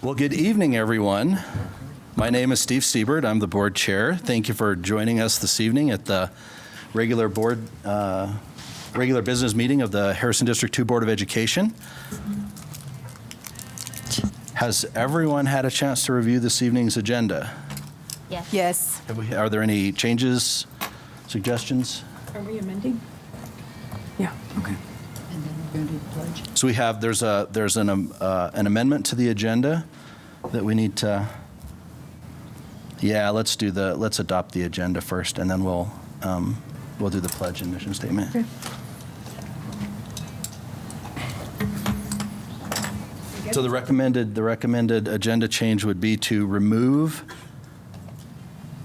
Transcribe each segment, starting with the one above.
Well, good evening, everyone. My name is Steve Siebert. I'm the board chair. Thank you for joining us this evening at the regular business meeting of the Harrison District 2 Board of Education. Has everyone had a chance to review this evening's agenda? Yes. Yes. Are there any changes, suggestions? Are we amending? Yeah, okay. And then we're going to do the pledge. So we have, there's an amendment to the agenda that we need to, let's adopt the agenda first, and then we'll do the pledge and mission statement. Okay. So the recommended agenda change would be to remove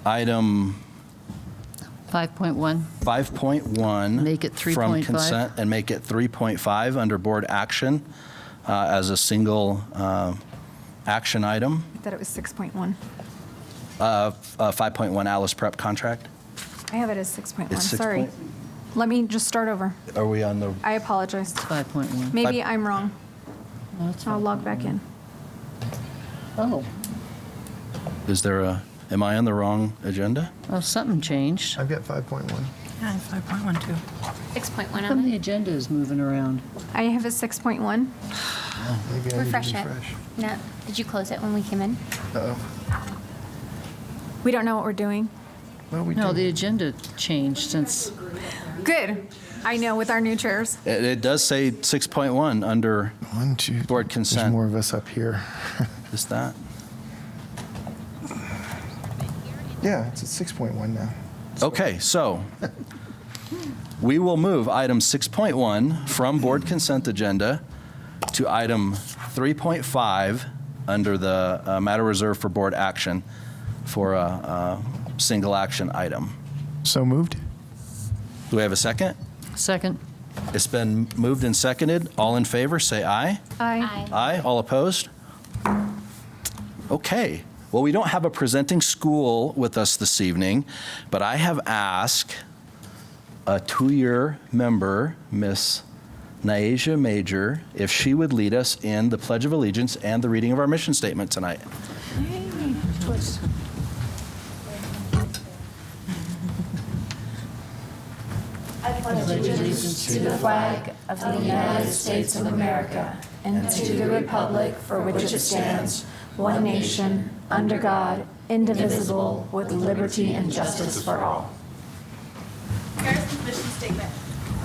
item 5.1. 5.1. Make it From 3.5. consent and make it 3.5 under board action as a single action item. I thought it was 6.1. 5.1 Alice Prep contract. I have it as 6.1, It's 6 sorry. point- Let me just start over. Are we on the, I apologize. 5.1. Maybe I'm wrong. No, it's I'll log back in. Oh, am I on the wrong agenda? well, something changed. I've got 5.1. Yeah, 5.1 too. 6.1 How come on the it. agenda is moving around? I have a 6.1. Maybe I need to Refresh it. refresh. No, did you close it when we came in? Uh-oh. We don't know what we're doing. Well, we No, do. the agenda changed since, Good. I know, with our new chairs. It does say 6.1 under, 1, 2. Board There's consent. more of us up here. is that? Yeah, it's at 6.1 now. Okay, so we will move item 6.1 from board consent agenda to item 3.5 under the matter reserved for board action for a single action item. So moved? Do we have a second? second, It's been moved and seconded. All in favor, say aye. Aye. Aye. All opposed? Okay. Well, we don't have a presenting school with us this evening, but I have asked a two-year member, Miss Nyasia Major, if she would lead us in the Pledge of Allegiance and the reading of our mission statement tonight. allegiance to the flag of the United States of America and to the republic for which it stands, one nation, under God, indivisible, with liberty and justice for all. Harrison's mission statement.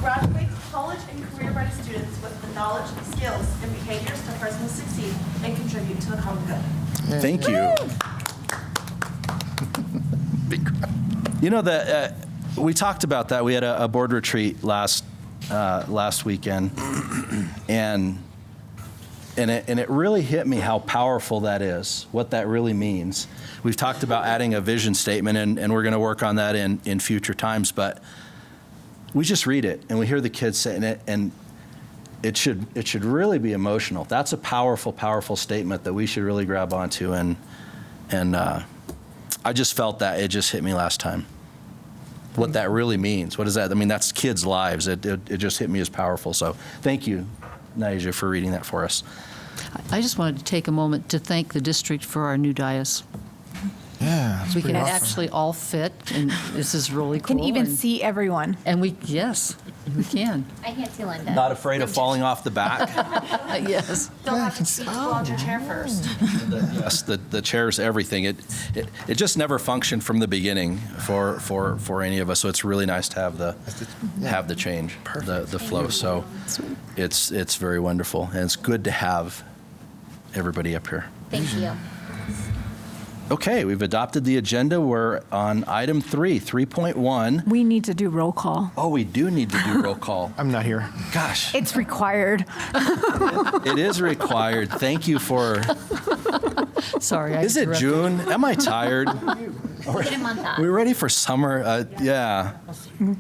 Graduate college and career-ready students with the knowledge, skills, and behaviors to personally succeed and contribute to the common good. Thank you. You know that we talked about that. We had a board retreat last weekend, and it really hit me how powerful that is. What that really means. We've talked about adding a vision statement, and we're going to work on that in future times. But we just read it, and we hear the kids saying it, and it should really be emotional. That's a powerful, powerful statement that we should really grab onto, and I just felt that it just hit me last time. What that really means. What is that? I mean, that's kids' lives. It just hit me as powerful. So thank you, Nyasia, for reading that for us. I just wanted to take a moment to thank the district for our new dais. Yeah, it's We pretty can awesome. actually all fit, and this is really cool. Can even and- see everyone. And Yes. we can, I can't see Linda. Not afraid of falling off the back? yes. Don't Yeah, I have can to see- pull out your chair first. Yes, the chair's everything. It just never functioned from the beginning for any of us. So it's really nice to have the change, the flow. So it's very wonderful, and it's good to have everybody up here. Thank you. Okay, we've adopted the agenda. We're on item 3.1. We need to do roll call. Oh, we do need to do roll call. I'm not here. Gosh, It's required. it is required. Thank you for. Sorry, I Is it interrupted. June? Am I tired? Get a month off. We're ready for summer. Yeah,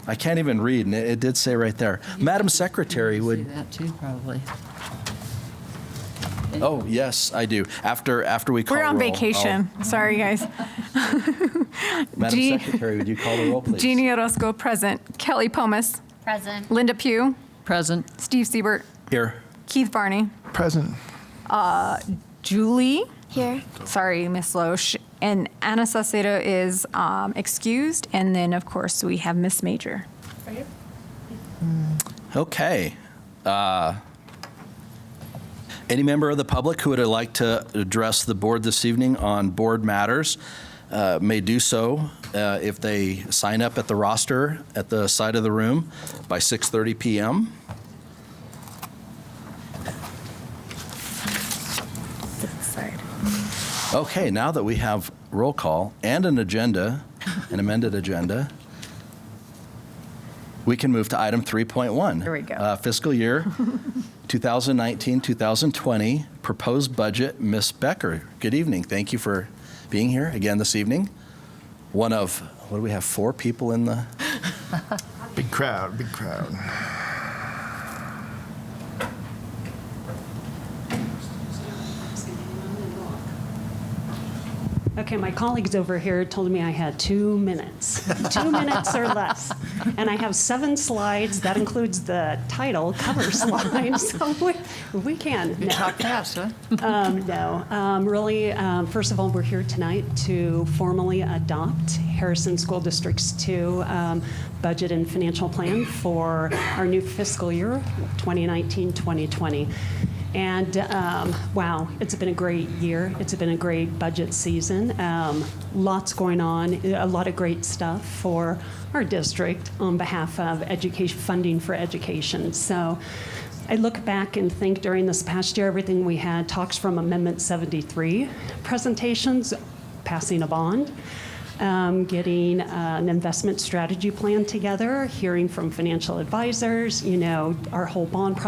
I can't even read, and it did say right there. Madam Secretary See would. that too, probably. Oh yes, I do. After we call. We're on roll, vacation. Sorry, guys. Madam G- Secretary, would you call the roll, please? Jeannie Orozco, present. Kelly Pomus. Present. Linda Pugh. Present. Steve Siebert. Here. Keith Barney. Present. Julie Here. Sorry, Miss Loesch. And Anna Saucedo is excused. And then, of course, we have Miss Major. Okay. Any member of the public who would like to address the board this evening on board matters may do so if they sign up at the roster at the side of the room by 6:30 p.m. Okay, now that we have roll call and an agenda, an amended agenda, we can move to item 3.1. There we go. Fiscal year 2019-2020 proposed budget. Ms. Becker, good evening. Thank you for being here again this evening. One of, what do we have, 4 people in the? Big crowd, big crowd. Okay, my colleagues over here told me I had 2 minutes, 2 minutes or less. And I have 7 slides. That includes the title, cover slides. So we can. You talk fast, huh? Really, first of all, we're here tonight to formally adopt Harrison School District's 2 budget and financial plan for our new fiscal year, 2019-2020. And wow, it's been a great year. It's been a great budget season. Lots going on, a lot of great stuff for our district on behalf of education, funding for education. So I look back and think during this past year, everything we had, talks from Amendment 73, presentations, passing a bond, getting an investment strategy plan together, hearing from financial advisors, our whole bond,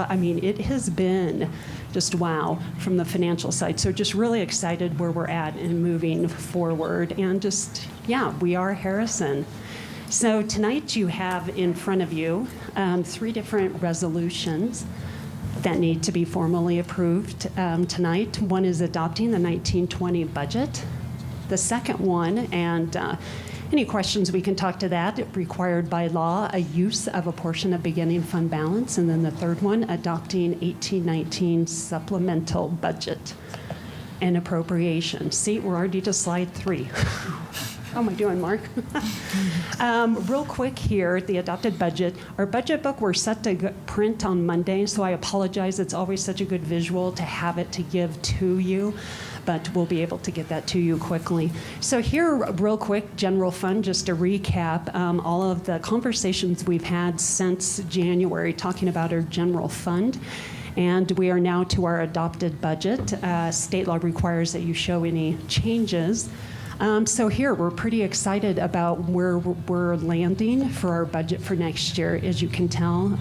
it has been just wow from the financial side. So just really excited where we're at and moving forward. And just, we are Harrison. So tonight you have in front of you 3 different resolutions that need to be formally approved tonight. One is adopting the 1920 budget. The second one, and any questions, we can talk to that, required by law, a use of a portion of beginning fund balance. And then the third one, adopting 1819 supplemental budget and appropriation. See, we're already to slide 3. How am I doing, Mark? Real quick here, the adopted budget. Our budget book, we're set to print on Monday, so I apologize. It's always such a good visual to have it to give to you, but we'll be able to get that to you quickly. So here, real quick, general fund, just to recap all of the conversations we've had since January talking about our general fund. And we are now to our adopted budget. State law requires that you show any changes. So here, we're pretty excited about where we're landing for our budget for next year. As you can tell,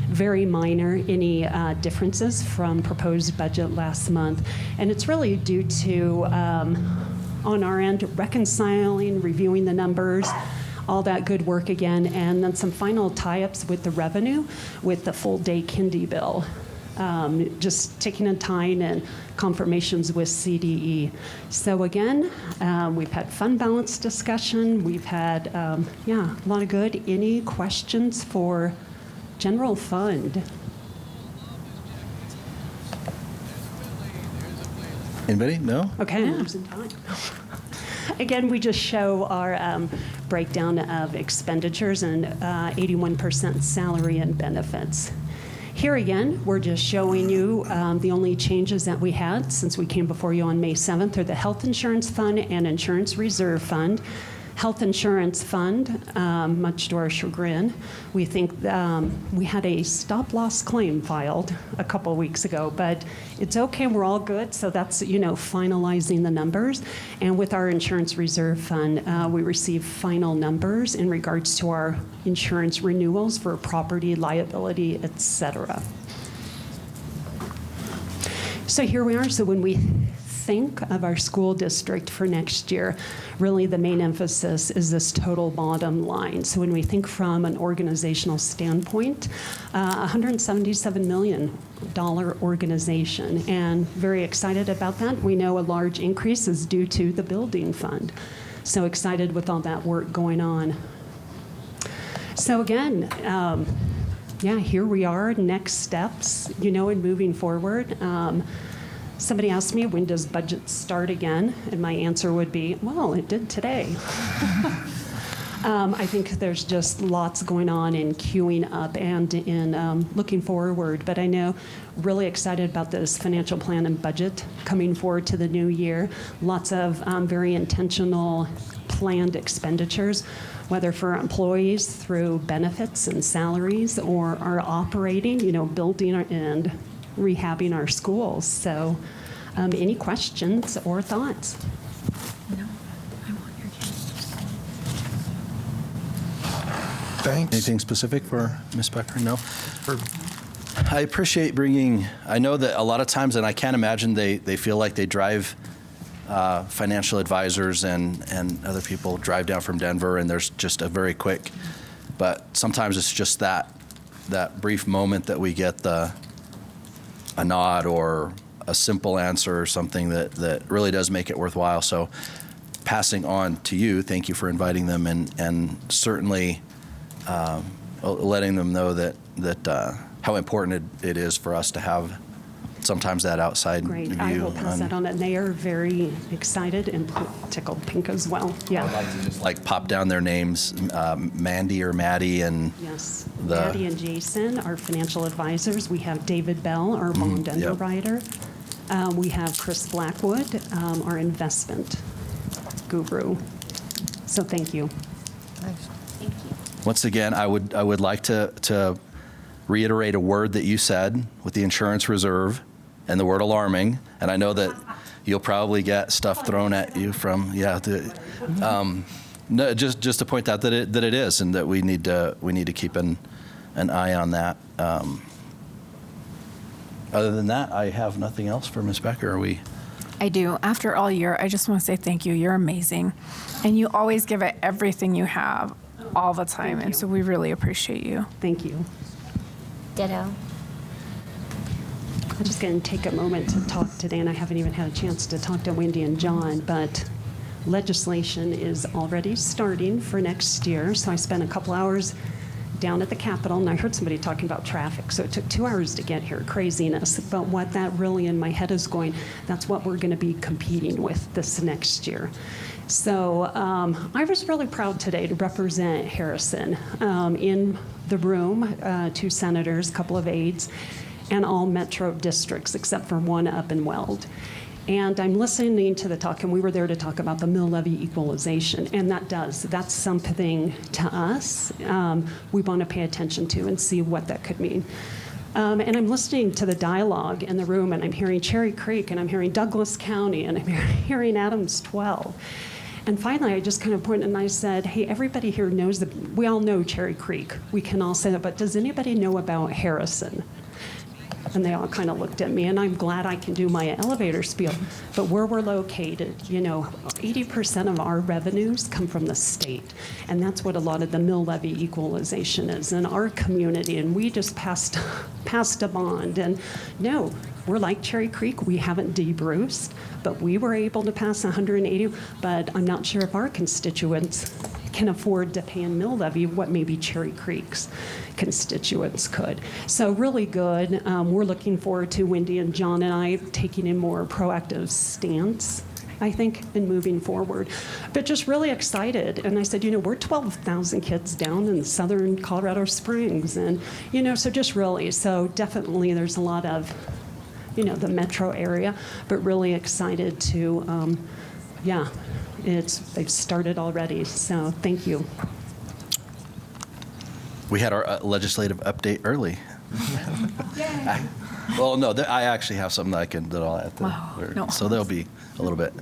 very minor, any differences from proposed budget last month. And it's really due to, on our end, reconciling, reviewing the numbers, all that good work again, and then some final tie-ups with the revenue with the full-day kindy bill. Just taking a time and confirmations with CDE. So again, we've had fund balance discussion. We've had, a lot of good. Any questions for general fund? Anybody? No? Okay, I'm losing time. Again, we just show our breakdown of expenditures and 81% salary and benefits. Here again, we're just showing you the only changes that we had since we came before you on May 7th are the Health Insurance Fund and Insurance Reserve Fund. Health Insurance Fund, much to our chagrin, we think we had a stop-loss claim filed a couple of weeks ago, but it's okay, we're all good, so that's, finalizing the numbers. And with our Insurance Reserve Fund, we receive final numbers in regards to our insurance renewals for property, liability, et cetera. So here we are. So when we think of our school district for next year, really the main emphasis is this total bottom line. So when we think from an organizational standpoint, $177 million organization, and very excited about that. We know a large increase is due to the building fund. So excited with all that work going on. So again, here we are, next steps, in moving forward. Somebody asked me, when does budget start again? And my answer would be, well, it did today. I think there's just lots going on in queuing up and in looking forward. But I know really excited about this financial plan and budget coming forward to the new year. Lots of very intentional planned expenditures, whether for employees through benefits and salaries or our operating, building and rehabbing our schools. So any questions or thoughts? Thanks. Anything specific for Ms. Becker? No? I appreciate bringing, I know that a lot of times, and I can't imagine they feel like they drive, financial advisors and other people drive down from Denver, and there's just a very quick, but sometimes it's just that brief moment that we get a nod or a simple answer or something that really does make it worthwhile. So passing on to you, thank you for inviting them, and certainly letting them know that how important it is for us to have sometimes that outside Great. view. I will pass that on. And they are very excited and tickled pink as well. Yeah. I'd like to just pop down their names, Mandy or Maddie, and Yes. the- Maddie and Jason, our financial advisors. We have David Bell, our bond yep. underwriter. We have Chris Blackwood, our investment guru. So thank you. Thank you. once again, I would like to reiterate a word that you said with the insurance reserve and the word alarming. And I know that you'll probably get stuff thrown at you from, no, just to point out that it is, and that we need to keep an eye on that. Other than that, I have nothing else for Ms. Becker. Are we? I do. After all year, I just want to say thank you. You're amazing. And you always give it everything you have all the time. And so we really appreciate you. Thank you. Ditto. I'm just going to take a moment to talk today, and I haven't even had a chance to talk to Wendy and John, but legislation is already starting for next year. So I spent a couple hours down at the Capitol, and I heard somebody talking about traffic. So it took 2 hours to get here, craziness. But what that really in my head is going, that's what we're going to be competing with this next year. So I was really proud today to represent Harrison in the room, 2 senators, a couple of aides, and all metro districts except for one up in Weld. And I'm listening to the talk, and we were there to talk about the mill levy equalization, and that's something to us we want to pay attention to and see what that could mean. And I'm listening to the dialogue in the room, and I'm hearing Cherry Creek, and I'm hearing Douglas County, and I'm hearing Adams 12. And finally, I just kind of pointed and I said, hey, everybody here knows we all know Cherry Creek. We can all say that, but does anybody know about Harrison? And they all kind of looked at me, and I'm glad I can do my elevator spiel. But where we're located, 80% of our revenues come from the state. And that's what a lot of the mill levy equalization is in our community. And we just passed a bond. And no, we're like Cherry Creek. We haven't debruced, but we were able to pass 180. But I'm not sure if our constituents can afford to pay in mill levy what maybe Cherry Creek's constituents could. So really good. We're looking forward to Wendy and John and I taking a more proactive stance, I think, in moving forward. But just really excited. And I said, we're 12,000 kids down in southern Colorado Springs. And, so just really, so definitely there's a lot of, the metro area, but really excited to, they've started already. So thank you. We had our legislative update early. Well, no, I actually have something that I'll add. No. So there'll be a little bit.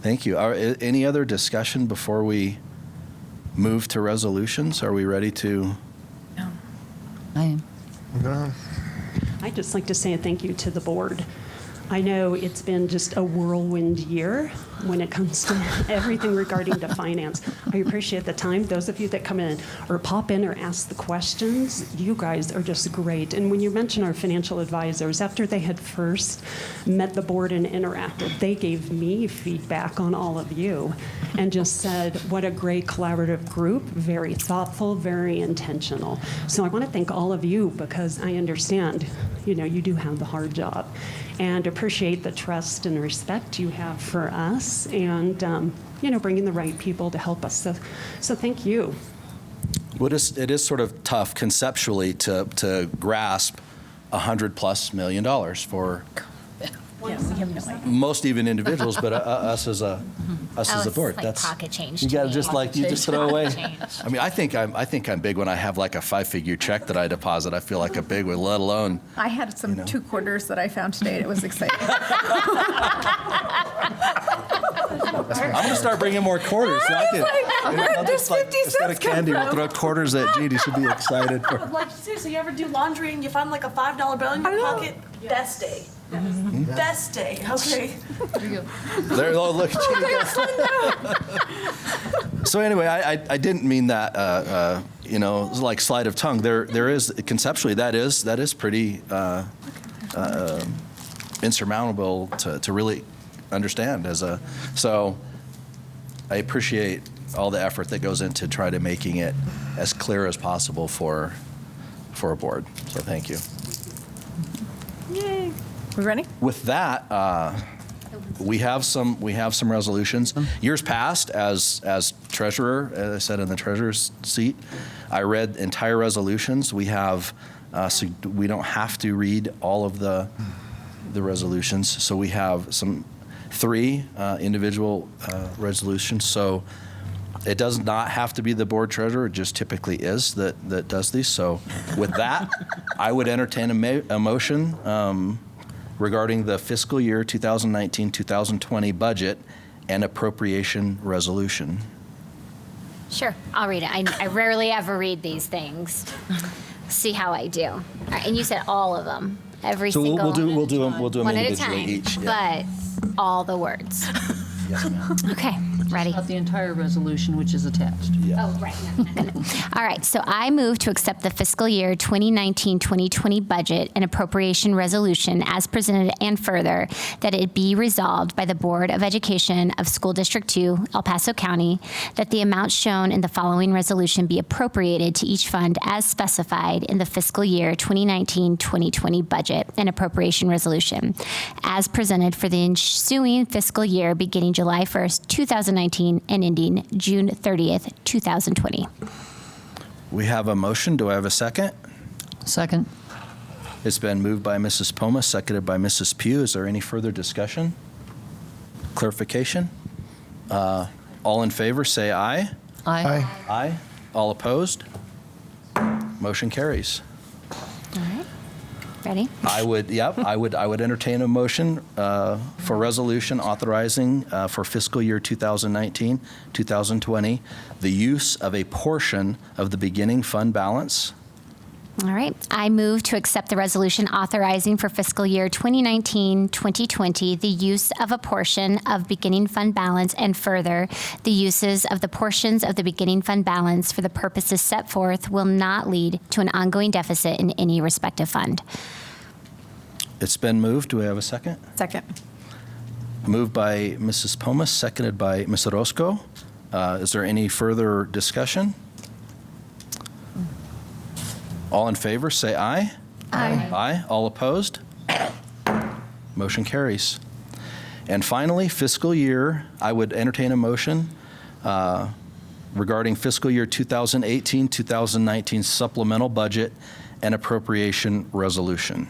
Thank you. Any other discussion before we move to resolutions? Are we ready to? No. I am. No. I'd just like to say a thank you to the board. I know it's been just a whirlwind year when it comes to everything regarding to finance. I appreciate the time. Those of you that come in or pop in or ask the questions, you guys are just great. And when you mention our financial advisors, after they had first met the board and interacted, they gave me feedback on all of you and just said, what a great collaborative group, very thoughtful, very intentional. So I want to thank all of you because I understand you do have the hard job. And appreciate the trust and respect you have for us and, bringing the right people to help us. So thank you. It is sort of tough conceptually to grasp $100+ million for most even individuals, but us as a board. Like pocket change. You to got to me. just throw away. Change. I mean, I think I'm big when I have like a 5-figure check that I deposit. I feel like a big one, let alone. I had some 2 quarters that I found today. It was exciting. I'm gonna start bringing more quarters. So I can, where'd this 50 instead of cents come candy, we'll from? throw quarters at Jeannie. She'll be excited. Like, seriously, you ever do laundry and you find like a $5 bill in your pocket? Best day. Best day, okay. There, oh, look, Jeannie. So anyway, I didn't mean that, like sleight of tongue. There is conceptually that is pretty insurmountable to really understand so I appreciate all the effort that goes into try to making it as clear as possible for a board. So thank you. Yay. We ready? With that, we have some resolutions. Years past, as treasurer, as I said in the treasurer's seat, I read entire resolutions. We have so we don't have to read all of the resolutions. So we have 3 individual resolutions. So it does not have to be the board treasurer. It just typically is that does these. So with that, I would entertain a motion regarding the fiscal year 2019-2020 budget and appropriation resolution. Sure, I'll read it. I rarely ever read these things. See how I do. All right, and you said all of them, every So single. we'll do them one at a individually time, each. Yeah. but all the words. Yes, ma'am. Okay, ready? Not the entire resolution, which is attached. Yeah. Oh, right. No, I'm not gonna. All right. So I move to accept the fiscal year 2019-2020 budget and appropriation resolution as presented, and further that it be resolved by the Board of Education of School District 2, El Paso County, that the amount shown in the following resolution be appropriated to each fund as specified in the fiscal year 2019-2020 budget and appropriation resolution, as presented for the ensuing fiscal year beginning July 1st, 2019 and ending June 30th, 2020. We have a motion. Do I have a second? Second. It's been moved by Mrs. Poma, seconded by Mrs. Pugh. Is there any further discussion? Clarification? All in favor, say aye. Aye. Aye. All opposed? Motion carries. All right. Ready? I would entertain a motion for resolution authorizing for fiscal year 2019, 2020, the use of a portion of the beginning fund balance. All right. I move to accept the resolution authorizing for fiscal year 2019-2020 the use of a portion of beginning fund balance and further the uses of the portions of the beginning fund balance for the purposes set forth will not lead to an ongoing deficit in any respective fund. It's been moved. Do we have a second? Second. Moved by Mrs. Poma, seconded by Ms. Orozco. Is there any further discussion? All in favor, say aye. Aye. Aye. All opposed? Motion carries. And finally, fiscal year, I would entertain a motion regarding fiscal year 2018-2019 supplemental budget and appropriation resolution.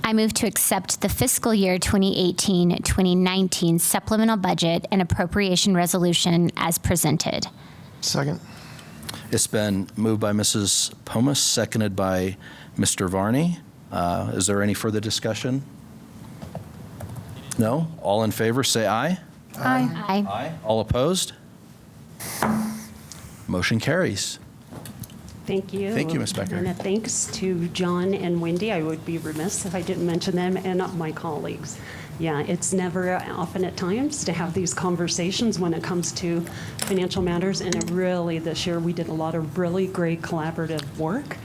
I move to accept the fiscal year 2018-2019 supplemental budget and appropriation resolution as presented. Second. It's been moved by Mrs. Pomus, seconded by Mr. Varney. Is there any further discussion? No? All in favor, say aye. Aye. Aye. Aye. All opposed? Motion carries. Thank you. Thank you, Ms. Becker. And thanks to John and Wendy. I would be remiss if I didn't mention them, and my colleagues. Yeah, it's never often at times to have these conversations when it comes to financial matters, and it really, this year, we did a lot of really great collaborative work.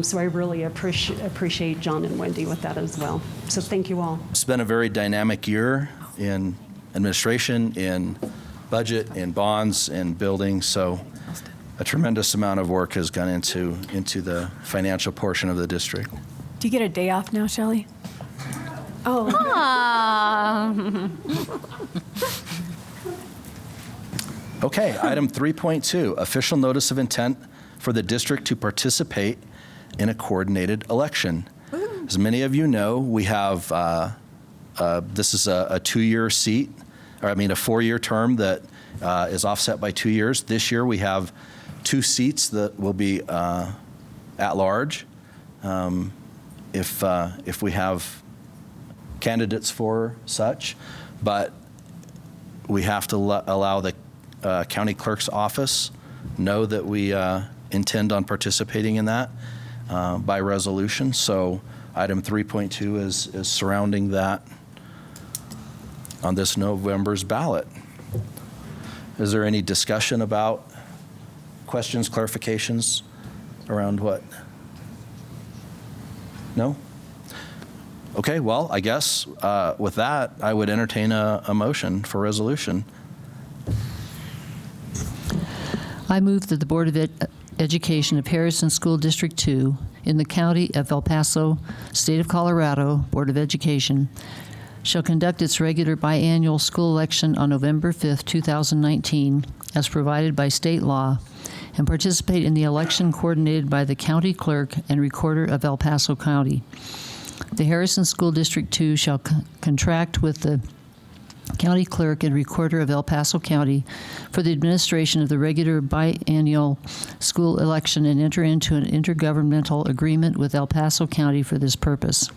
So I really appreciate John and Wendy with that as well. So thank you all. It's been a very dynamic year in administration, in budget, in bonds, in building. So a tremendous amount of work has gone into the financial portion of the district. Do you get a day off now, Shelley? Oh, Okay, item 3.2, official notice of intent for the district to participate in a coordinated election. As many of you know, we have, this is a 2-year seat, or a 4-year term that is offset by 2 years. This year, we have 2 seats that will be at large. If we have candidates for such, but we have to allow the county clerk's office know that we intend on participating in that by resolution. So item 3.2 is surrounding that on this November's ballot. Is there any discussion about questions, clarifications around what? No? Okay, well, I guess with that, I would entertain a motion for resolution. I move that the Board of Education of Harrison School District 2 in the County of El Paso, State of Colorado, Board of Education, shall conduct its regular biannual school election on November 5th, 2019, as provided by state law, and participate in the election coordinated by the County Clerk and Recorder of El Paso County. The Harrison School District 2 shall contract with the County Clerk and Recorder of El Paso County for the administration of the regular biennial school election and enter into an intergovernmental agreement with El Paso County for this purpose.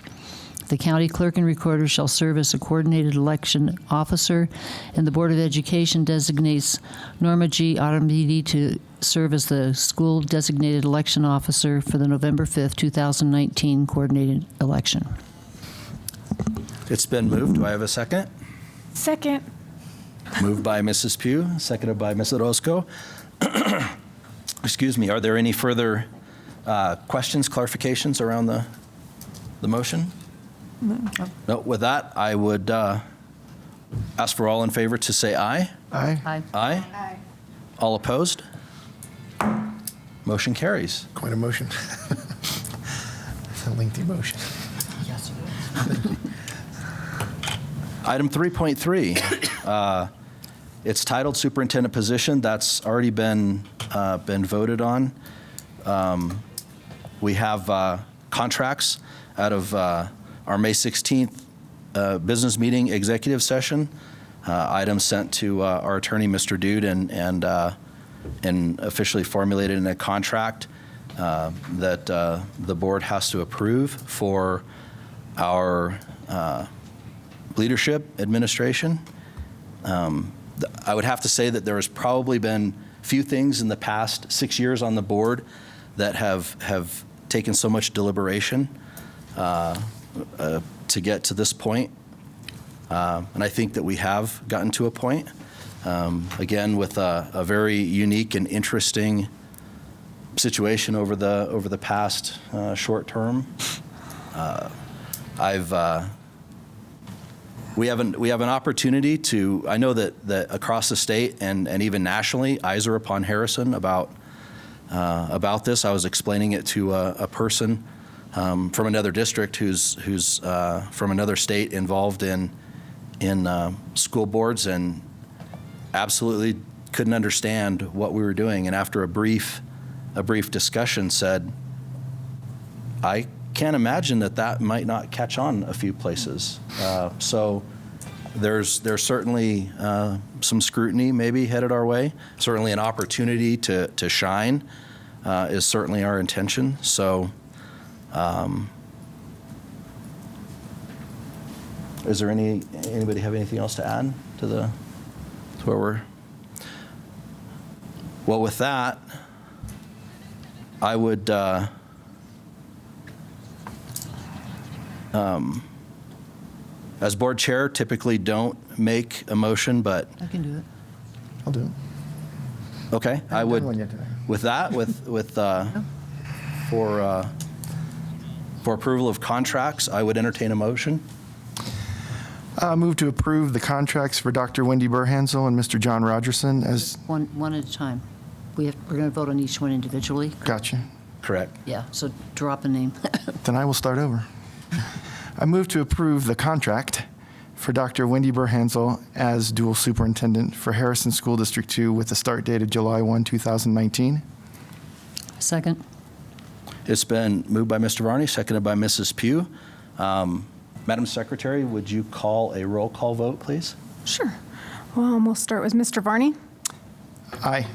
The County Clerk and Recorder shall serve as a coordinated election officer, and the Board of Education designates Norma G. Arambidi to serve as the school designated election officer for the November 5th, 2019 coordinated election. It's been moved. Do I have a second? second. Moved by Mrs. Pugh, seconded by Ms. Orozco. Excuse me, are there any further questions, clarifications around the motion? No, with that, I would ask for all in favor to say aye. Aye. Aye. Aye? Aye. All opposed? Motion carries. Quite a motion. It's a lengthy motion. Item 3.3, it's titled Superintendent Position. That's already been voted on. We have contracts out of our May 16th business meeting executive session. Items sent to our attorney, Mr. Dude, and officially formulated in a contract that the board has to approve for our leadership administration. I would have to say that there has probably been few things in the past 6 years on the board that have taken so much deliberation to get to this point. And I think that we have gotten to a point, again, with a very unique and interesting situation over the past short term. We have an opportunity to. I know that across the state and even nationally, eyes are upon Harrison about this. I was explaining it to a person from another district who's from another state involved in school boards and absolutely couldn't understand what we were doing. And after a brief discussion, said, I can't imagine that might not catch on a few places. So there's certainly some scrutiny maybe headed our way. Certainly an opportunity to shine is certainly our intention. So is there anybody have anything else to add to where we're? Well, with that, I would as board chair, typically don't make a motion, but I can do it. I'll do it. okay, I haven't would. done one yet today. With that, for approval of contracts, I would entertain a motion. Move to approve the contracts for Dr. Wendy Burhansel and Mr. John Rogerson as, One at a time. We're going to vote on each one individually. gotcha. Correct. Yeah, so drop a name. Then I will start over. I move to approve the contract for Dr. Wendy Burhansel as dual superintendent for Harrison School District 2 with a start date of July 1, 2019. Second. It's been moved by Mr. Varney, seconded by Mrs. Pugh. Madam Secretary, would you call a roll call vote, please? Sure. Well, we'll start with Mr. Varney, Aye.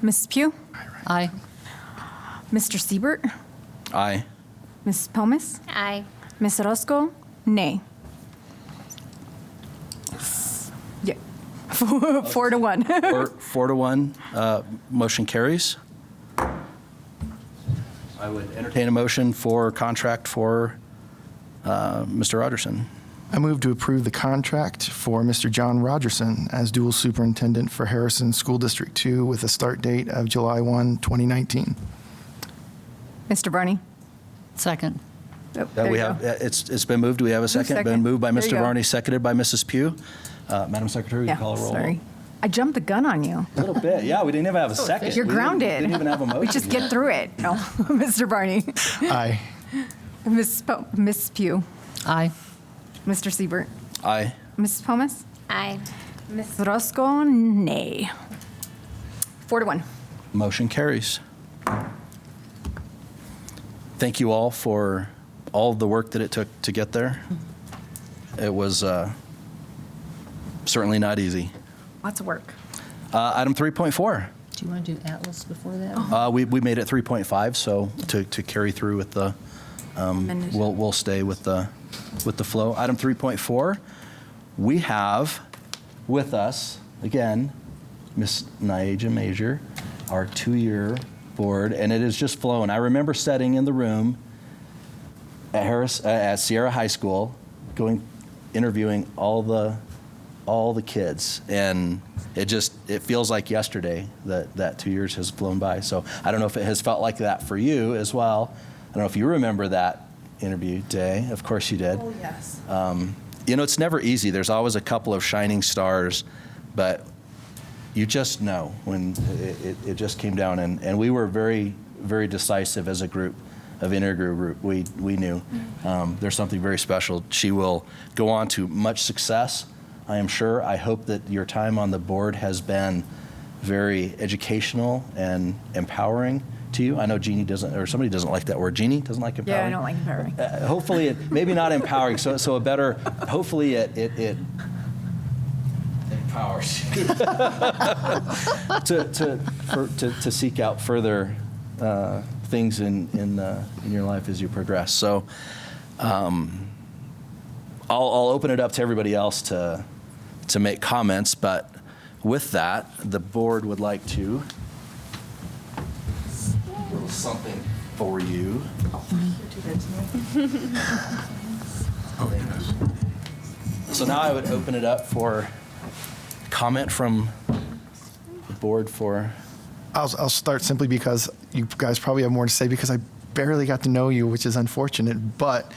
Mrs. Pugh, Aye. Mr. Siebert, Aye. Mrs. Pomas, Aye. Ms. Orozco, nay. Yeah. 4-1. 4-1, motion carries. I would entertain a motion for contract for Mr. Rogerson. I move to approve the contract for Mr. John Rogerson as dual superintendent for Harrison School District 2 with a start date of July 1, 2019. Mr. Varney. Second. Oh, there We you have, go. it's been moved. Do we have a second? Second. Been moved by There Mr. you go. Varney, seconded by Mrs. Pugh. Madam Secretary, would you call a roll? Sorry. I jumped the gun on you. A little bit, yeah. We didn't even have a second. You're We grounded. Didn't even have a motion. We just yet. get through it. No, Mr. Barney, Aye. Miss Pugh, Aye. Mr. Siebert, Aye. Mrs. Pomas, Aye. Ms. Roscoe, nay. 4-1. Motion carries. Thank you all for all of the work that it took to get there. It was certainly not easy. Lots of work. Item 3.4. Do you want to do Atlas before that? We made it 3.5, so to carry through with the, Amended. we'll stay with the flow. Item 3.4, we have with us, again, Ms. Niaja Major, our 2-year board, and it is just flowing. I remember sitting in the room at Sierra High School, interviewing all the kids, and it feels like yesterday that 2 years has flown by. So I don't know if it has felt like that for you as well. I don't know if you remember that interview day. Of course you did. Oh, yes. It's never easy. There's always a couple of shining stars, but you just know when it just came down, and we were very, very decisive as a group of intergroup group. We knew there's something very special. She will go on to much success, I am sure. I hope that your time on the board has been very educational and empowering to you. I know Jeannie doesn't, or somebody doesn't like that word. Jeannie doesn't like empowering? Yeah, I don't like empowering. Hopefully, maybe not empowering, so a better, hopefully it empowers you to seek out further things in your life as you progress. So I'll open it up to everybody else to make comments, but with that, the board would like to a little something for you. So now I would open it up for comment from the board for. I'll start simply because you guys probably have more to say because I barely got to know you, which is unfortunate. But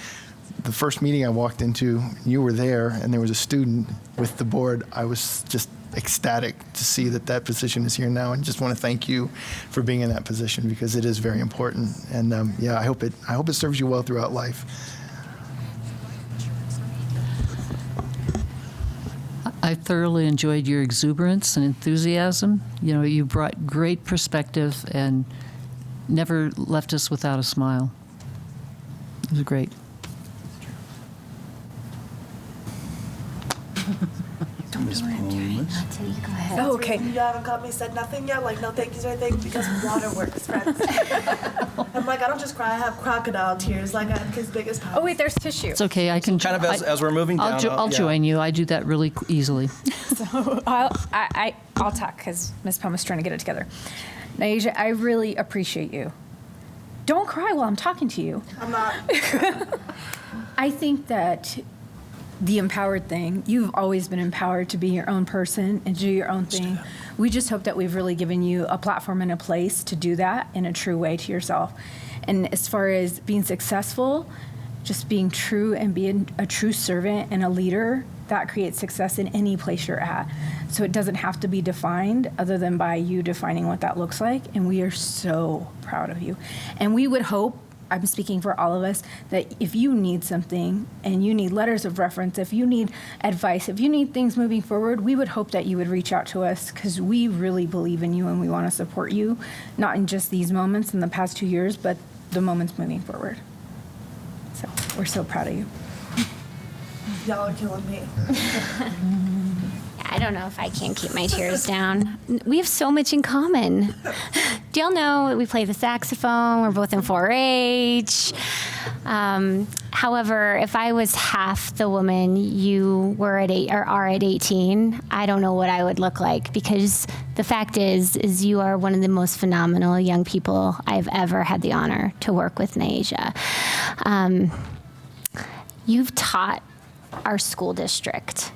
the first meeting I walked into, you were there, and there was a student with the board. I was just ecstatic to see that position is here now, and just want to thank you for being in that position because it is very important. And yeah, I hope it serves you well throughout life. I thoroughly enjoyed your exuberance and enthusiasm. You brought great perspective and never left us without a smile. It was great. Oh, okay. You haven't got me said nothing yet? Like, no thank yous or anything? Because water works, friends. I'm like, I don't just cry, I have crocodile tears. Like, I have his biggest pop. Oh, wait, there's tissue. It's okay. I can Kind of as we're moving down. I'll yeah. join you. I do that really easily. So I'll talk because Ms. Pomas is trying to get it together. Naija, I really appreciate you. Don't cry while I'm talking to you. I'm not. I think that the empowered thing, you've always been empowered to be your own person and do your own thing. We just hope that we've really given you a platform and a place to do that in a true way to yourself. And as far as being successful, just being true and being a true servant and a leader that creates success in any place you're at. So it doesn't have to be defined other than by you defining what that looks like. And we are so proud of you. And we would hope, I'm speaking for all of us, that if you need something and you need letters of reference, if you need advice, if you need things moving forward, we would hope that you would reach out to us because we really believe in you and we want to support you, not in just these moments in the past 2 years, but the moments moving forward. So we're so proud of you. Y'all are killing me. I don't know if I can keep my tears down. We have so much in common. Do y'all know we play the saxophone? We're both in 4-H. However, if I was half the woman you were at are at 18, I don't know what I would look like, because the fact is you are one of the most phenomenal young people I've ever had the honor to work with, Naisha. You've taught our school district,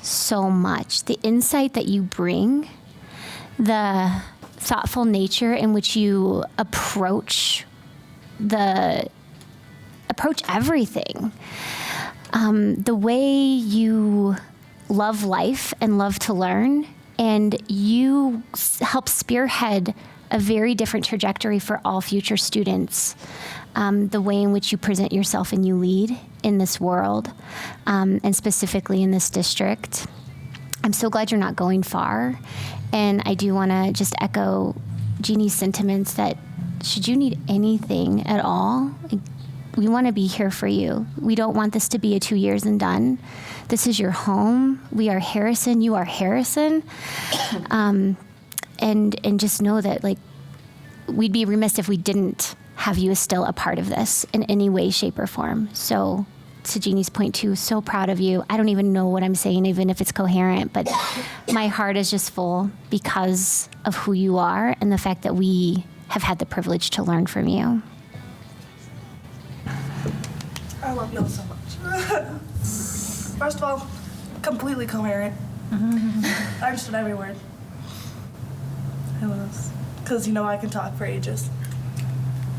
so much. The insight that you bring, the thoughtful nature in which you approach everything, the way you love life and love to learn, and you help spearhead a very different trajectory for all future students. The way in which you present yourself and you lead in this world, and specifically in this district. I'm so glad you're not going far. And I do want to just echo Jeannie's sentiments that should you need anything at all, we want to be here for you. We don't want this to be a 2 years and done. This is your home. We are Harrison. You are Harrison. And just know that, like, we'd be remiss if we didn't have you as still a part of this in any way, shape, or form. So, to Jeannie's point too, so proud of you. I don't even know what I'm saying, even if it's coherent, but my heart is just full because of who you are and the fact that we have had the privilege to learn from you. I love y'all so much. First of all, completely coherent. I understood every word. Who else? Because I can talk for ages.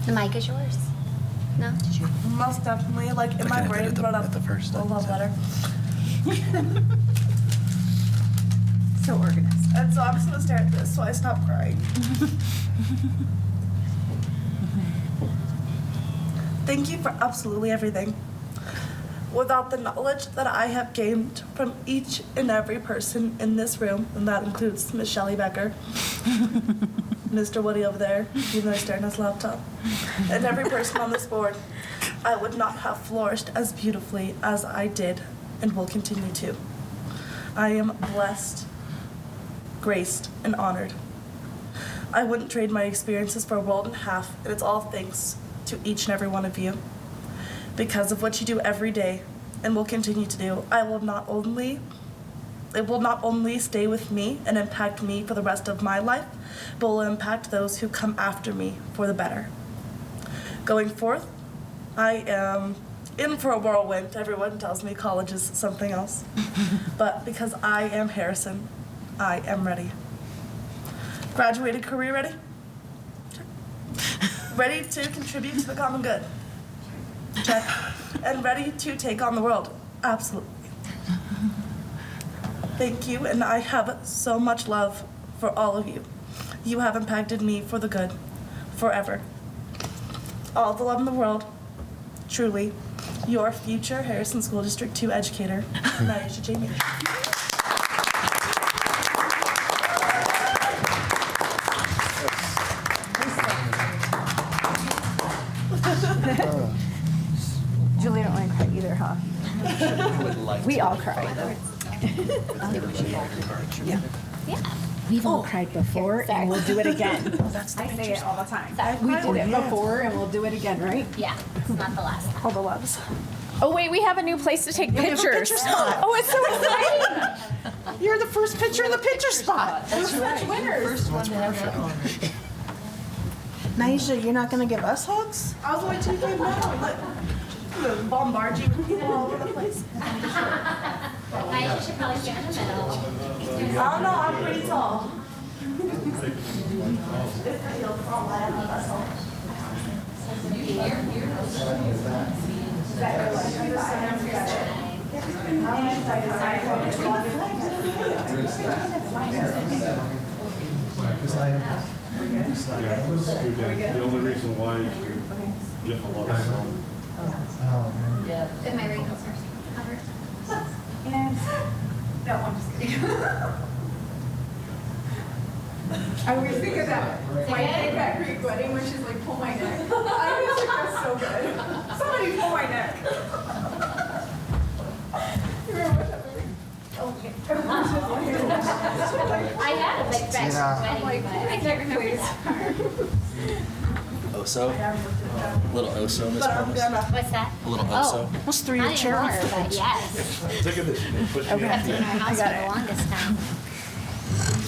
The mic is yours. No? Most definitely, like in my brain, brought up the first love letter. So organized. And so I'm just gonna stare at this so I stop crying. Thank you for absolutely everything. Without the knowledge that I have gained from each and every person in this room, and that includes Miss Shelley Becker, Mr. Woody over there, even though he's staring at his laptop, and every person on this board, I would not have flourished as beautifully as I did and will continue to. I am blessed, graced, and honored. I wouldn't trade my experiences for a world and a half, and it's all thanks to each and every one of you. Because of what you do every day and will continue to do, it will not only stay with me and impact me for the rest of my life, but will impact those who come after me for the better. Going forth, I am in for a whirlwind. Everyone tells me college is something else. But because I am Harrison, I am ready. Graduated career ready? Check. Ready to contribute to the common good? Check. And ready to take on the world? Absolutely. Thank you, and I have so much love for all of you. You have impacted me for the good, forever. All the love in the world, truly, your future Harrison School District 2 educator, Naisha Jamie. Julie don't want to cry either, huh? We all cried. Yeah. We've all cried before, and we'll do it again. I say it all the time. We did it before, and we'll do it again, right? Yeah, it's not the last time. All the loves. Oh wait, we have a new place to take pictures. Oh, it's so exciting! You're the first picture in the picture spot. That's right. Winners. Naisha, you're not going to give us hugs? I was waiting till you came down. Look, bombard you with people all over the place. Naisha should probably stand in the middle. I don't know, I'm pretty tall. The only reason why is you get a lot of sun. If my wrinkles are covered. And that one, just kidding. I always think of that white thing at Greek wedding where she's like, pull my neck. I always think that's so good. Somebody pull my neck. You remember what that was? Okay. I had a big back wedding, but I can't remember that part. Oso? Little Oso, Miss But I'm Thomas? gonna. What's that? A little Oh, Oso? Almost threw your not chair anymore, off the but yes. Take a vision. Put you I've been in our house for the longest time.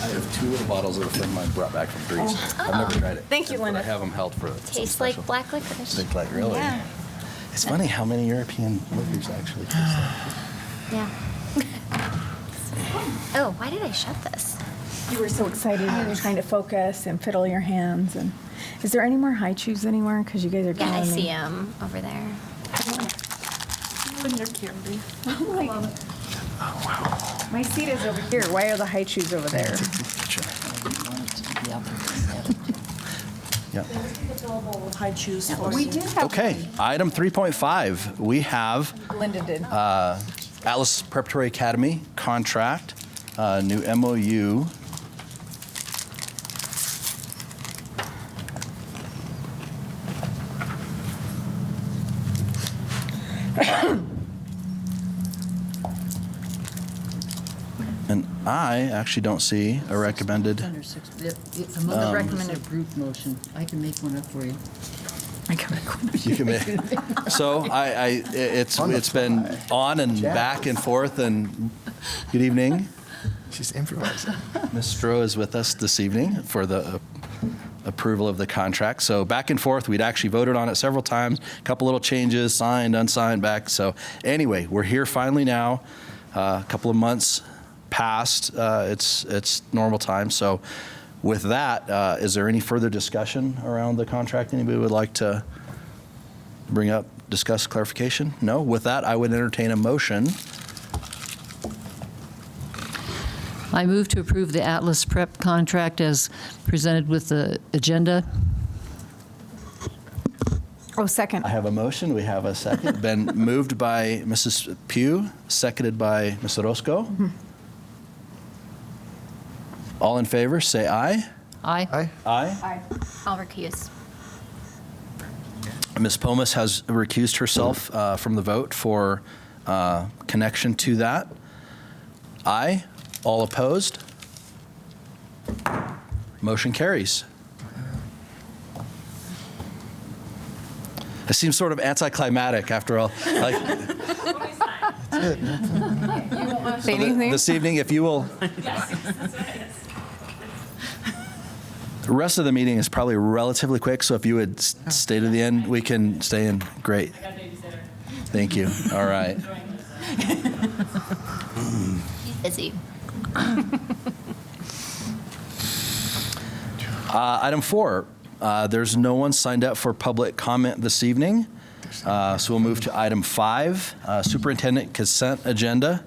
I have 2 little bottles that a friend of mine brought back from Greece. I've never tried it. Thank you, But Linda. I have them held for Tastes like black licorice. Tastes like, really? Yeah. It's funny how many European liquors actually taste like. Yeah. Oh, why did I shut this? You were so excited. You were trying to focus and fiddle your hands. And is there any more high chews anymore? Because you guys are Yeah, I killing me. see him over there. When you're candy. My seat is over here. Why are the high chews over there? Yep. High choose for We you. did have. Okay, item 3.5, we have Linda did. Atlas Preparatory Academy contract, new MOU. And I actually don't see a recommended. Under six, among the recommended group motion, I can make one up for you. You can make, so it's been on and back and forth, and good evening. She's improvising. Ms. Stroh is with us this evening for the approval of the contract. So back and forth, we'd actually voted on it several times, a couple little changes, signed, unsigned, back. So anyway, we're here finally now, a couple of months past, it's normal time. So with that, is there any further discussion around the contract anybody would like to bring up, discuss, clarification? No? With that, I would entertain a motion. I move to approve the Atlas Prep contract as presented with the agenda. Oh, second. I have a motion, we have a second. Been moved by Mrs. Pugh, seconded by Ms. Orozco. All in favor, say aye. Aye. Aye. Aye. I'll recuse. Ms. Pomas has recused herself from the vote for connection to that. Aye. All opposed? Motion carries. It seems sort of anticlimactic after all. Like, Say anything? this evening, if you will. The rest of the meeting is probably relatively quick, so if you would stay to the end, we can stay in. Great. Thank you. All right. He's busy. Item 4, there's no one signed up for public comment this evening, so we'll move to item 5, superintendent consent agenda.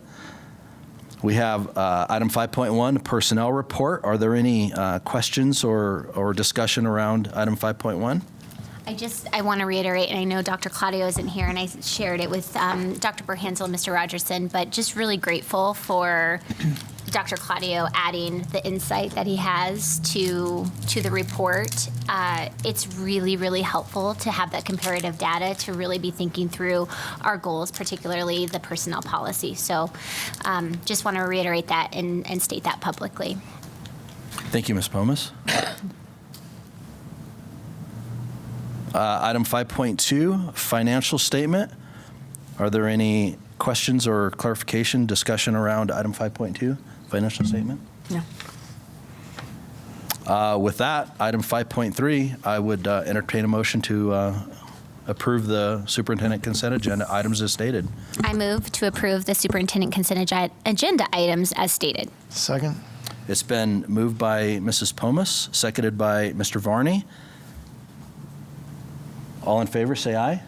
We have item 5.1, personnel report. Are there any questions or discussion around item 5.1? I want to reiterate, and I know Dr. Claudio isn't here, and I shared it with Dr. Berhansel and Mr. Rogerson, but just really grateful for Dr. Claudio adding the insight that he has to the report. It's really, really helpful to have that comparative data to really be thinking through our goals, particularly the personnel policy. So just want to reiterate that and state that publicly. Thank you, Ms. Pomas. Item 5.2, financial statement. Are there any questions or clarification, discussion around item 5.2, financial statement? No. With that, item 5.3, I would entertain a motion to approve the superintendent consent agenda items as stated. I move to approve the superintendent consent agenda items as stated. Second. It's been moved by Mrs. Pomas, seconded by Mr. Varney. All in favor, say aye.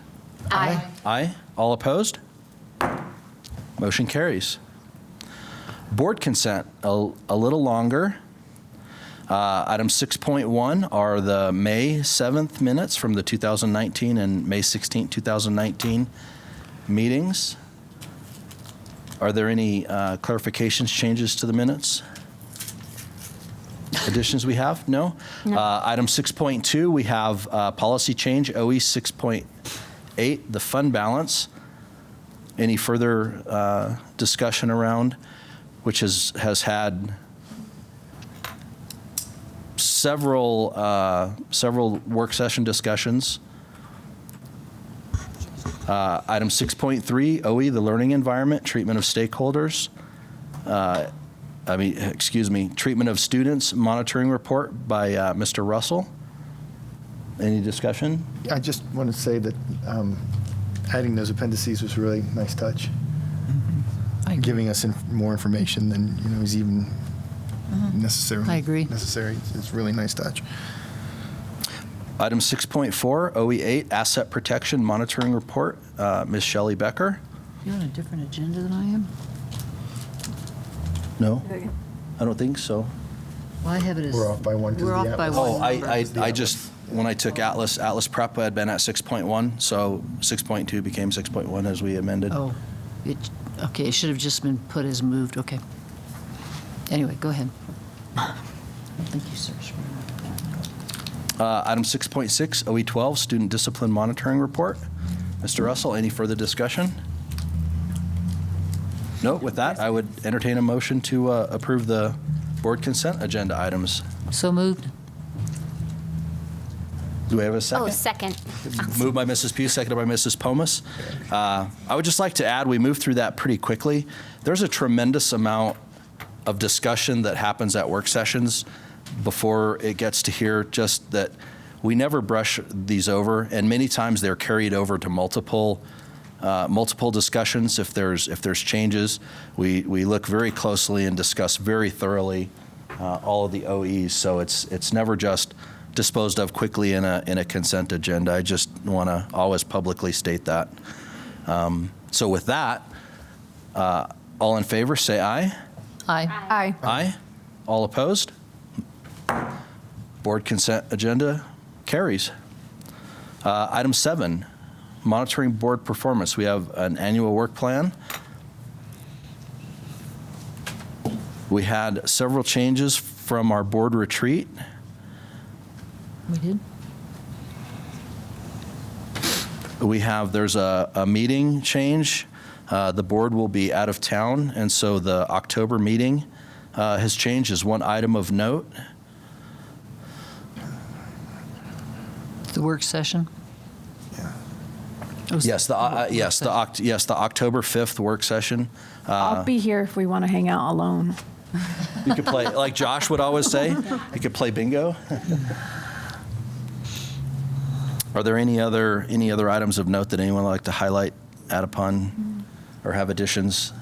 Aye. Aye. All opposed? Motion carries. Board consent, a little longer. Item 6.1 are the May 7th minutes from the 2019 and May 16th, 2019 meetings. Are there any clarifications, changes to the minutes? Additions we have? No? Item 6.2, we have policy change, OE 6.8, the fund balance. Any further discussion around, which has had several work session discussions. Item 6.3, OE, the learning environment, treatment of stakeholders. Treatment of students, monitoring report by Mr. Russell. Any discussion? I just want to say that adding those appendices was a really nice touch. Giving us more information than is even necessary. I agree. Necessary. It's a really nice touch. Item 6.4, OE8, asset protection monitoring report, Ms. Shelley Becker. You're on a different agenda than I am? No, I don't think so. Well, I have it as. We're off by one. 'cause We're of the off by Atlas. one. I just, when I took Atlas Prep, I had been at 6.1, so 6.2 became 6.1 as we amended. Oh, okay, it should have just been put as moved, okay. Anyway, go ahead. Thank you, sir. Item 6.6, OE12, student discipline monitoring report. Mr. Russell, any further discussion? No, with that, I would entertain a motion to approve the board consent agenda items. So moved. Do we have a second? Oh, second. Moved by Mrs. Pugh, seconded by Mrs. Pomus. I would just like to add, we moved through that pretty quickly. There's a tremendous amount of discussion that happens at work sessions before it gets to here, just that we never brush these over, and many times they're carried over to multiple discussions. If there's changes, we look very closely and discuss very thoroughly all of the OEs. So it's never just disposed of quickly in a consent agenda. I just want to always publicly state that. So with that, all in favor, say aye. Aye. Aye. Aye. All opposed? Board consent agenda carries. Item 7, monitoring board performance. We have an annual work plan. We had several changes from our board retreat. We did? There's a meeting change. The board will be out of town, and so the October meeting has changed as one item of note. The work session? Yeah. Yes, the October 5th work session. I'll be here if we want to hang out alone. You could play, like Josh would always say, you could play bingo. Are there any other items of note that anyone would like to highlight, add upon, or have additions,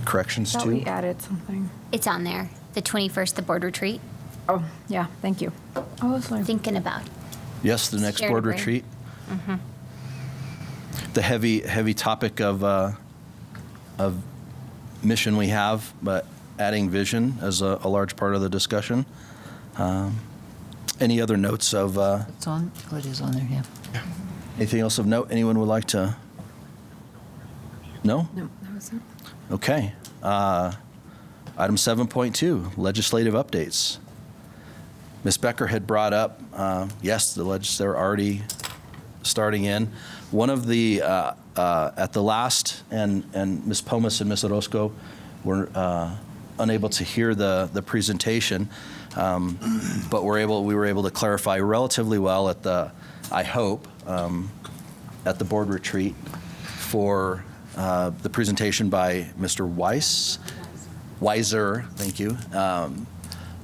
corrections Thought to? we added something. It's on there. The 21st, the board retreat. Oh, yeah, thank you. Oh, that's fine. Thinking about. Yes, the next Shared board brain. retreat. The heavy topic of mission we have, but adding vision as a large part of the discussion. Any other notes of It's on, it is on there, yeah. anything else of note anyone would like to? No? No, that was it. Okay. Item 7.2, legislative updates. Ms. Becker had brought up, yes, they're already starting in. One of the, at the last, and Ms. Pomus and Ms. Orozco were unable to hear the presentation, but we were able to clarify relatively well at the, I hope, at the board retreat for the presentation by Mr. Weiser, thank you,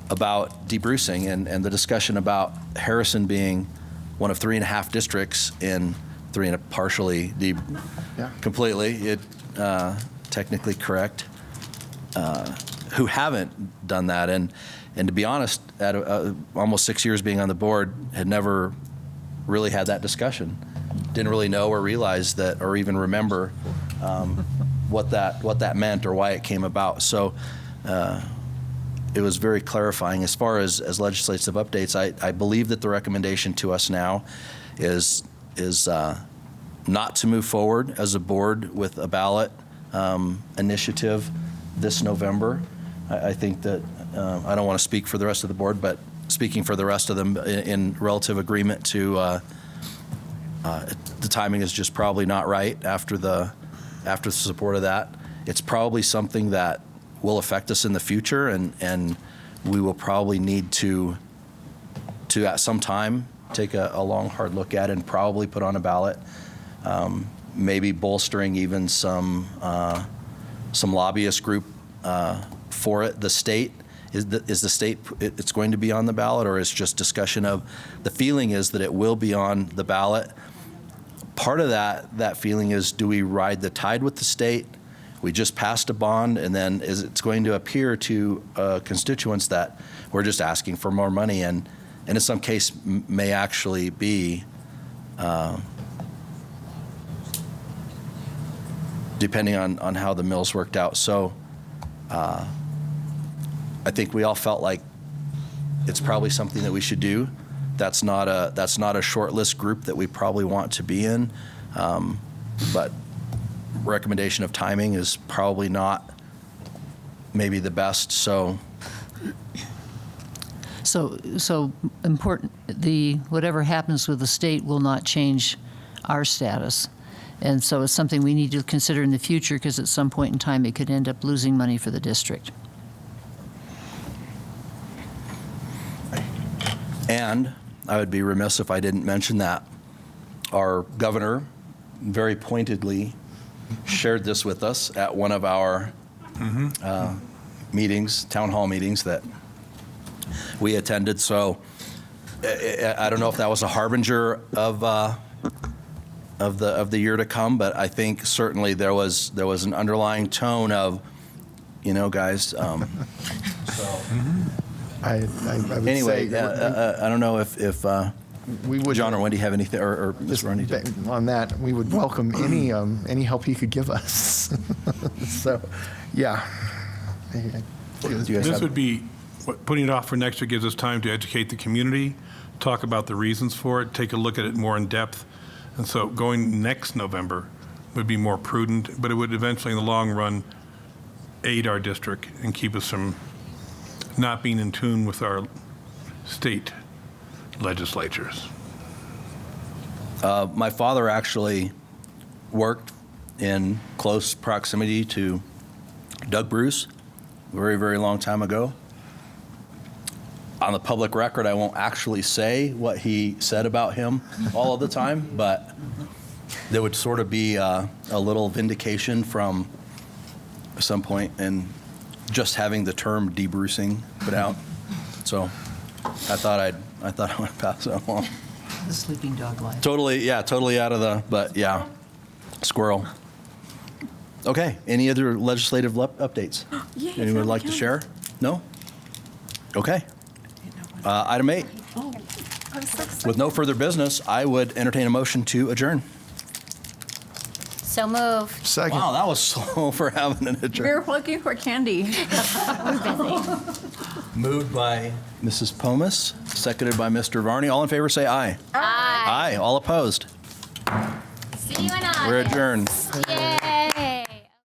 about debrucing and the discussion about Harrison being one of 3.5 districts in partially completely, technically correct, who haven't done that. And to be honest, at almost 6 years being on the board, had never really had that discussion. Didn't really know or realize that, or even remember what that meant or why it came about. So it was very clarifying. As far as legislative updates, I believe that the recommendation to us now is not to move forward as a board with a ballot initiative this November. I think that, I don't want to speak for the rest of the board, but speaking for the rest of them in relative agreement to the timing is just probably not right after the support of that. It's probably something that will affect us in the future, and we will probably need to at some time take a long, hard look at it and probably put on a ballot. Maybe bolstering even some lobbyist group for it. The state, is the state, it's going to be on the ballot, or is just discussion of, the feeling is that it will be on the ballot. Part of that feeling is, do we ride the tide with the state? We just passed a bond, and then it's going to appear to constituents that we're just asking for more money, and in some case may actually be, depending on how the mills worked out. So I think we all felt like it's probably something that we should do. That's not a short list group that we probably want to be in, but recommendation of timing is probably not maybe the best. So important, whatever happens with the state will not change our status. And so it's something we need to consider in the future, because at some point in time it could end up losing money for the district. And I would be remiss if I didn't mention that our governor very pointedly shared this with us at one of our meetings, town hall meetings that we attended. So I don't know if that was a harbinger of the year to come, but I think certainly there was an underlying tone of, guys. So. I would Anyway, say I don't know if we would, John or Wendy have anything, or Ms. Ronnie. on that, we would welcome any help he could give us. So, yeah. Do you guys This have- would be, putting it off for next year gives us time to educate the community, talk about the reasons for it, take a look at it more in depth. And so going next November would be more prudent, but it would eventually, in the long run, aid our district and keep us from not being in tune with our state legislatures. My father actually worked in close proximity to Doug Bruce a very, very long time ago. On the public record, I won't actually say what he said about him all of the time, but there would sort of be a little vindication from some point in just having the term debrucing put out. So I thought I would pass that along. The sleeping dog life. Totally out of but yeah, squirrel. Okay, any other legislative updates? Anyone would like to share? No? Okay. Item 8. With no further business, I would entertain a motion to adjourn. So moved. Second. Wow, that was slow for having an adjourn. We're looking for candy. Moved by Mrs. Pomus, seconded by Mr. Varney. All in favor, say aye. Aye. Aye. All opposed. See you in August. We're adjourned.